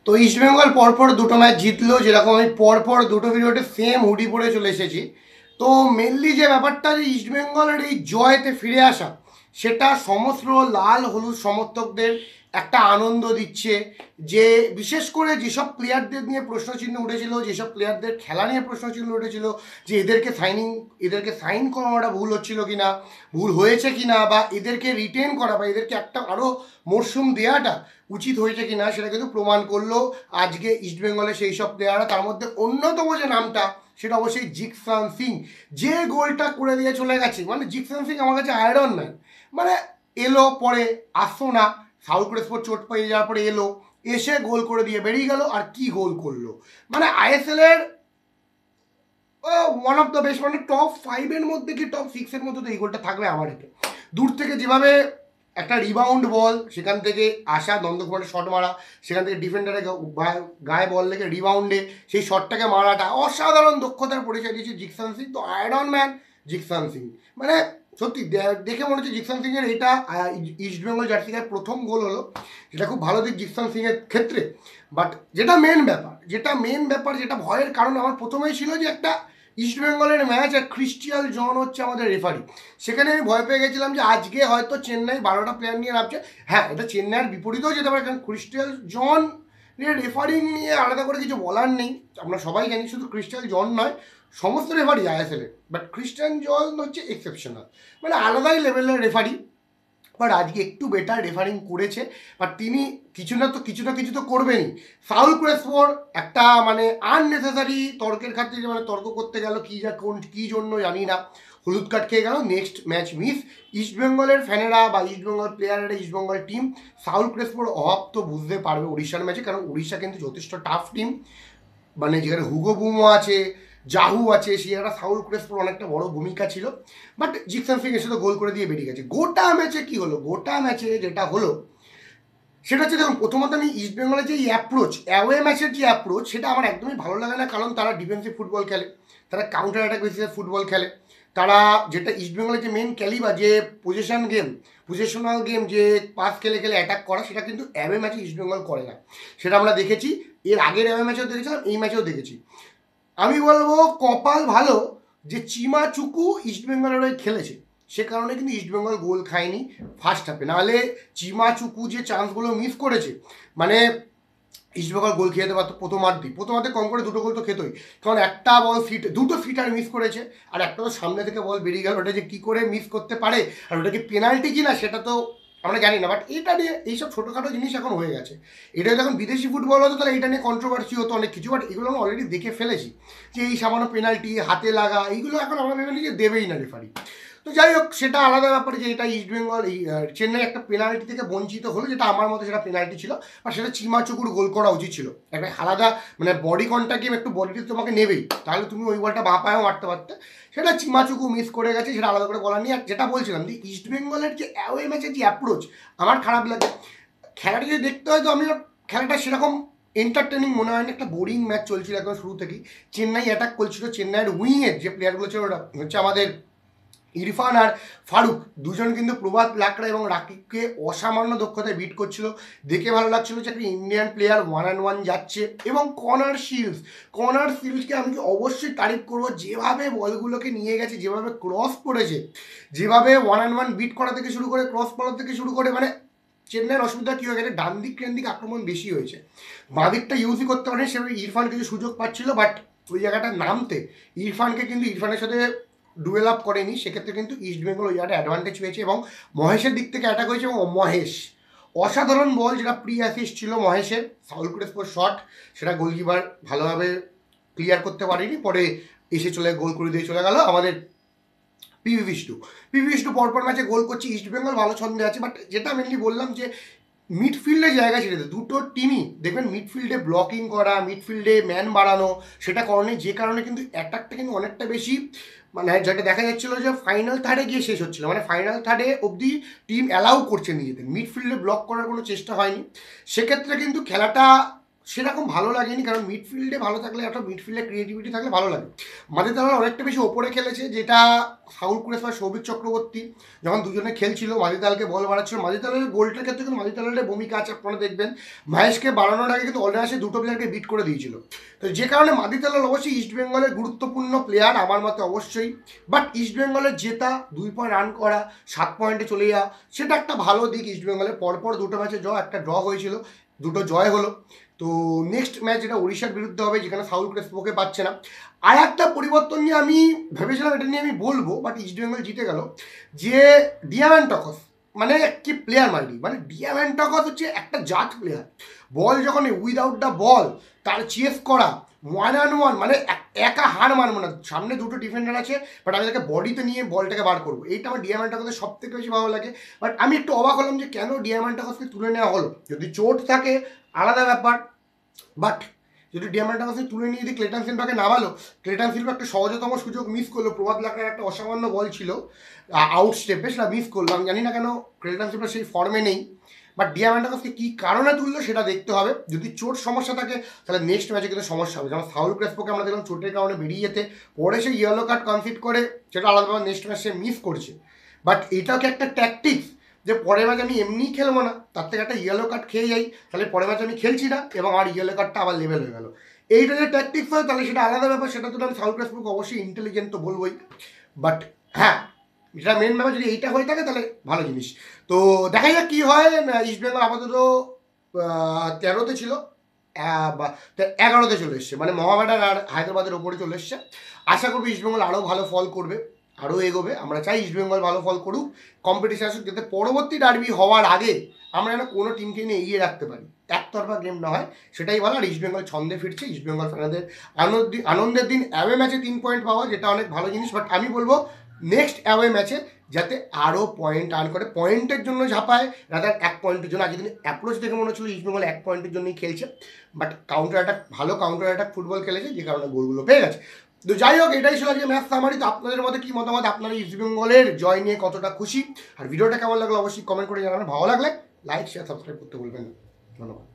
তো ইস্টবেঙ্গল পরপর দুটো ম্যাচ জিতলো, যেরকম আমি পরপর দুটো ভিডিওতে সেম হুডি পরে চলে এসেছি। তো মেনলি যে ব্যাপারটা, যে ইস্টবেঙ্গলের এই জয়তে ফিরে আসা, সেটা সমস্ত লাল হলুদ সমর্থকদের একটা আনন্দ দিচ্ছে। যে বিশেষ করে যেসব প্লেয়ারদের নিয়ে প্রশ্নচিহ্ন উঠেছিল, যেসব প্লেয়ারদের খেলা নিয়ে প্রশ্নচিহ্ন উঠেছিল, যে এদেরকে সাইন করাটা ভুল হচ্ছিল কিনা, ভুল হয়েছে কিনা, বা এদেরকে রিটেন করা বা এদেরকে একটা আরও মরশুম দেওয়াটা উচিত হয়েছে কিনা, সেটা কিন্তু প্রমাণ করলো আজকে ইস্টবেঙ্গলের সেই সব প্লেয়াররা। তার মধ্যে অন্যতম যে নামটা, সেটা অবশ্যই জিকসান সিং, যে গোলটা করে দিয়ে চলে গেছে। মানে জিকসান সিং আমার কাছে আয়রন ম্যান। মানে এলো, পরে আসতো না, সাউথ ক্রেসপোর চোট পেয়ে যাওয়ার পরে এলো, এসে গোল করে দিয়ে বেরিয়ে গেল। আর কি গোল করলো! মানে আইএসএল এর ওয়ান অফ দ্য বেস্ট, মানে টপ 5-এর মধ্যে কি টপ 6-এর মধ্যে তো এই গোলটা থাকবে আমার এতে। দূর থেকে যেভাবে একটা রিবাউন্ড বল, সেখান থেকে আসা নন্দকুমারের শট মারা, সেখান থেকে ডিফেন্ডারের গায়ে বল লেগে রিবাউন্ডে সেই শটটাকে মারাটা অসাধারণ দক্ষতার পরিচয় দিয়েছে জিকসান সিং। তো আয়রন ম্যান জিকসান সিং, মানে সত্যি দেখে মনে হচ্ছে জিকসান সিংয়ের এটা ইস্টবেঙ্গল জার্সি গায়ে প্রথম গোল হলো, যেটা খুব ভালো দিক জিকসান সিংয়ের ক্ষেত্রে। বাট যেটা মেন ব্যাপার, যেটা ভয়ের কারণ আমার প্রথমেই ছিল, যে একটা ইস্টবেঙ্গলের ম্যাচ আর ক্রিস্টিয়াল জন হচ্ছে আমাদের রেফারি। সেখানে আমি ভয় পেয়ে গেছিলাম যে আজকে হয়তো চেন্নাই 12টা প্লেয়ার নিয়ে নামছে। হ্যাঁ, এটা চেন্নাইয়ের বিপরীতেও যেতে পারে, কারণ ক্রিস্টিয়াল জন রেফারিং নিয়ে আলাদা করে কিছু বলার নেই। আমরা সবাই জানি শুধু ক্রিস্টিয়াল জন নয়, সমস্ত রেফারি আইএসএলের, বাট ক্রিস্টিয়ান জন হচ্ছে এক্সেপশনাল, মানে আলাদাই লেভেলের রেফারি। বাট আজকে একটু বেটার রেফারিং করেছে। বাট তিনি কিছু না কিছু তো করবেনই। সাউল ক্রেসপোর একটা মানে আননেসেসারি তর্কের খাতিরে, মানে তর্ক করতে গেল কী জন্য জানি না, হলুদ কার্ড খেয়ে গেল, নেক্সট ম্যাচ মিস। ইস্টবেঙ্গলের ফ্যানেরা বা ইস্টবেঙ্গল প্লেয়ারেরা, ইস্টবেঙ্গল টিম সাউল ক্রেসপোর অভাব তো বুঝতে পারবে উড়িষ্যার ম্যাচে, কারণ উড়িষ্যা কিন্তু যথেষ্ট টাফ টিম। মানে যেখানে হুগো বুমো আছে, জাহু আছে, সেই একটা সাউল ক্রেসপোর অনেকটা বড় ভূমিকা ছিল। বাট জিকসান সিং এসে তো গোল করে দিয়ে বেরিয়ে গেছে। গোটা ম্যাচে কি হলো, গোটা ম্যাচে যেটা হলো সেটা হচ্ছে, দেখুন, প্রথমত আমি ইস্টবেঙ্গলের যে অ্যাপ্রোচ, অ্যাওয়ে ম্যাচের যে অ্যাপ্রোচ, সেটা আমার একদমই ভালো লাগে না। কারণ তারা ডিফেন্সিভ ফুটবল খেলে, তারা কাউন্টার অ্যাটাক বেসিসে ফুটবল খেলে। তারা যেটা ইস্টবেঙ্গলের যে মেন ক্যালিবা, যে পজিশনাল গেম, যে পাস খেলে খেলে অ্যাটাক করা, সেটা কিন্তু অ্যাওয়ে ম্যাচে ইস্টবেঙ্গল করে না। সেটা আমরা দেখেছি, এর আগের অ্যাওয়ে ম্যাচেও দেখেছিলাম, এই ম্যাচেও দেখেছি। আমি বলবো কপাল ভালো যে চিমাচুকু ইস্টবেঙ্গলের হয়ে খেলেছে, সে কারণে কিন্তু ইস্টবেঙ্গল গোল খায়নি ফার্স্ট হাফে। নাহলে চিমাচুকু যে চান্সগুলো মিস করেছে, মানে ইস্টবেঙ্গল গোল খেয়ে যেতে পারতো প্রথমার্ধে কম করে দুটো গোল তো খেতোই। কারণ একটা বল দুটো ফিটার মিস করেছে, আর একটা তো সামনে থেকে বল বেরিয়ে গেল, ওটা যে কী করে মিস করতে পারে, আর ওটা কি পেনাল্টি কিনা সেটা তো আমরা জানি না। বাট এটা নিয়ে এইসব ছোটোখাটো জিনিস এখন হয়ে গেছে। এটা যখন বিদেশি ফুটবল হতো তাহলে এটা নিয়ে কন্ট্রোভার্সি হতো অনেক কিছু, বাট এগুলো আমরা অলরেডি দেখে ফেলেছি যে এই সামান্য পেনাল্টি, হাতে লাগা, এইগুলো এখন আমরা ভেবে নিই যে দেবেই না রেফারি। তো যাই হোক, সেটা আলাদা ব্যাপারে যে এটা ইস্টবেঙ্গল চেন্নাই একটা পেনাল্টি থেকে বঞ্চিত হলো, যেটা আমার মতে সেটা পেনাল্টি ছিল, আর সেটা চিমাচুকুর গোল করা উচিত ছিল। একটা আলাদা মানে বডি কন্ট্যাক্ট গেম, একটু বডিতে তোমাকে নেবেই, তাহলে তুমি ওই বলটা বাঁ পায়েও মারতে পারতে। সেটা চিমাচুকু মিস করে গেছে, সেটা আলাদা করে বলার নেই। আর যেটা বলছিলাম যে ইস্টবেঙ্গলের যে অ্যাওয়ে ম্যাচের যে অ্যাপ্রোচ, আমার খারাপ লাগে। খেলাটা যদি দেখতে হয় তো আমি খেলাটা সেরকম এন্টারটেনিং মনে হয়নি, একটা বোরিং ম্যাচ চলছিল একদম শুরু থেকেই। চেন্নাই অ্যাটাক করছিল, চেন্নাইয়ের উইংয়ের যে প্লেয়ারগুলো ছিল, ওটা হচ্ছে আমাদের ইরফান আর ফারুক, দুজন কিন্তু প্রভাত লাকড়া এবং রাকিবকে অসামান্য দক্ষতায় বিট করছিল। দেখে ভালো লাগছিল যে একটা ইন্ডিয়ান প্লেয়ার 1-on-1 যাচ্ছে। এবং কর্নার শিল্ডসকে আমি অবশ্যই তারিফ করবো, যেভাবে বলগুলোকে নিয়ে গেছে, যেভাবে ক্রস করেছে, যেভাবে 1-on-1 বিট করা থেকে শুরু করে, ক্রস করা থেকে শুরু করে, মানে চেন্নাইয়ের অসুবিধা কী হয়ে গেছে, ডান দিক আক্রমণ বেশি হয়েছে, বাঁ দিকটা ইউজই করতে পারেনি। সেভাবে ইরফান কিছু সুযোগ পাচ্ছিল, বাট ওই জায়গাটা নামতে ইরফানের সাথে ডুয়েল আপ করেনি। সেক্ষেত্রে কিন্তু ইস্টবেঙ্গল ওই জায়গাটা অ্যাডভান্টেজ পেয়েছে, এবং মহেশের দিক থেকে অ্যাটাক হয়েছে, এবং মহেশ অসাধারণ বল, যেটা প্রি অ্যাসিস্ট ছিল মহেশের, সাউল ক্রেসপোর শট, সেটা গোলকিপার ভালোভাবে ক্লিয়ার করতে পারেনি, পরে এসে গোল করে দিয়ে চলে গেল আমাদের পিভি বিষ্টু পরপর ম্যাচে গোল করছে। ইস্টবেঙ্গল ভালো ছন্দে আছে, বাট যেটা মেনলি বললাম যে মিডফিল্ডে জায়গা ছেড়ে দেয় দুটো টিমই। দেখবেন মিডফিল্ডে ব্লকিং করা, মিডফিল্ডে ম্যান বাড়ানো, সেটা যে কারণে কিন্তু অ্যাটাকটা কিন্তু অনেকটা বেশি, মানে যেটা দেখা যাচ্ছিলো যে ফাইনাল থার্ডে গিয়ে শেষ হচ্ছিলো, মানে ফাইনাল থার্ডে অবধি টিম অ্যালাউ করছে নিজেদের, মিডফিল্ডে ব্লক করার কোনো চেষ্টা হয়নি। সেক্ষেত্রে কিন্তু খেলাটা সেরকম ভালো লাগেনি, কারণ মিডফিল্ডে ভালো থাকলে, একটা মিডফিল্ডে ক্রিয়েটিভিটি থাকলে ভালো লাগে। মাদিতালাল অনেকটা বেশি ওপরে খেলেছে, যেটা সাউল কুরেস বা সৌভিক চক্রবর্তী যখন দুজনে খেলছিল মাদিতালকে বল বাড়াচ্ছিল। মাদিতালালের গোলটার ক্ষেত্রে কিন্তু মাদিতালালের ভূমিকা আছে, আপনারা দেখবেন মহেশকে বাড়ানোর আগে কিন্তু অনায়াসে দুটো প্লেয়ারকে বিট করে দিয়েছিল। তো যে কারণে মাদিতালাল অবশ্যই ইস্টবেঙ্গলের গুরুত্বপূর্ণ প্লেয়ার আমার মতে অবশ্যই। বাট ইস্টবেঙ্গলের জেতা, 2 পয়েন্ট রান করা, 7 পয়েন্টে চলে যাওয়া, সেটা একটা ভালো দিক ইস্টবেঙ্গলের। পরপর দুটো ম্যাচে একটা ড্র হয়েছিল, দুটো জয় হলো। তো নেক্সট ম্যাচ যেটা উড়িষ্যার বিরুদ্ধে হবে, যেখানে সাউল ক্রেসপোকে পাচ্ছে না। আর একটা পরিবর্তন নিয়ে আমি ভেবেছিলাম, এটা নিয়ে আমি বলবো, বাট ইস্টবেঙ্গল জিতে গেল, যে ডিয়াম্যান্টকস মানে কি প্লেয়ার মাইন্ডি, মানে ডিয়াম্যান্টকস হচ্ছে একটা জাত প্লেয়ার। বল যখন উইদাউট দ্য বল তার চেস করা 1-on-1, মানে একা হার মানবো না, সামনে দুটো ডিফেন্ডার আছে বাট আমি তাকে বডিতে নিয়ে বলটাকে বার করবো, এইটা আমার ডিয়াম্যান্টকসের সব থেকে বেশি ভালো লাগে। বাট আমি একটু অবাক হলাম যে কেন ডিয়াম্যান্টকসকে তুলে নেওয়া হলো। যদি চোট থাকে আলাদা ব্যাপার, বাট যদি ডিয়াম্যান্টকসকে তুলে নিয়ে যদি ক্লেটন সিলভাকে নামালো, ক্লেটন সিলভা একটা সহজতম সুযোগ মিস করলো, প্রভাত লাকড়ার একটা অসামান্য বল ছিল আউট স্টেপে, সেটা মিস করলো। আমি জানি না কেন ক্লেটন সিলভা সেই ফর্মে নেই, বাট ডিয়াম্যান্টকসকে কী কারণে তুললো সেটা দেখতে হবে। যদি চোট সমস্যা থাকে তাহলে নেক্সট ম্যাচে কিন্তু সমস্যা হবে। যেমন সাউল ক্রেসপোকে আমরা দেখলাম চোটের কারণে বেরিয়ে যেতে, পরে সে ইয়েলো কার্ড কনসিড করে, সেটা আলাদাভাবে নেক্সট ম্যাচ সে মিস করছে। বাট এটাও কি একটা ট্যাকটিক্স যে পরের ম্যাচ আমি এমনিই খেলবো না, তার থেকে একটা ইয়েলো কার্ড খেয়ে যাই, তাহলে পরের ম্যাচ আমি খেলছি না এবং আর ইয়েলো কার্ডটা আবার লেভেল হয়ে গেল। এইটা যে ট্যাকটিক্স হয় তাহলে সেটা আলাদা ব্যাপার, সেটা তো আমি সাউল ক্রেসপোকে অবশ্যই ইন্টেলিজেন্ট তো বলবোই। বাট হ্যাঁ, যেটা মেন ব্যাপার যদি এইটা হয়ে থাকে তাহলে ভালো জিনিস। তো দেখা যাক কী হয়। ইস্টবেঙ্গল আপাতত 13তে ছিল, 11তে চলে এসছে, মানে মোহামেডান আর হায়দ্রাবাদের ওপরে চলে এসছে। আশা করবো ইস্টবেঙ্গল আরও ভালো ফল করবে, আরও এগোবে। আমরা চাই ইস্টবেঙ্গল ভালো ফল করুক, কম্পিটিশন আসুক, যাতে পরবর্তী ডার্বি হওয়ার আগে আমরা যেন কোনো টিমকে নিয়ে এগিয়ে রাখতে পারি, একতরফা গেম না হয়, সেটাই ভালো। আর ইস্টবেঙ্গল ছন্দে ফিরছে, ইস্টবেঙ্গল ফ্যানদের আনন্দের দিন অ্যাওয়ে ম্যাচে 3 পয়েন্ট পাওয়া, যেটা অনেক ভালো জিনিস। বাট আমি বলবো নেক্সট অ্যাওয়ে ম্যাচে যাতে আরও পয়েন্ট আর্ন করে, পয়েন্টের জন্য ঝাঁপায় রাদার 1 পয়েন্টের জন্য। আজকে দিন অ্যাপ্রোচ দেখে মনে হচ্ছিল ইস্টবেঙ্গল 1 পয়েন্টের জন্যই খেলছে, বাট কাউন্টার অ্যাটাক, ভালো কাউন্টার অ্যাটাক ফুটবল খেলেছে, যে কারণে গোলগুলো পেয়ে গেছে। তো যাই হোক, এটাই ছিল আজকে ম্যাচ সামারি। তো আপনাদের মধ্যে কী মতামত, আপনারা ইস্টবেঙ্গলের জয় নিয়ে কতটা খুশি, আর ভিডিওটা কেমন লাগলো অবশ্যই কমেন্ট করে জানাবেন। ভালো লাগলে লাইক শেয়ার সাবস্ক্রাইব করতে ভুলবেন না। ধন্যবাদ।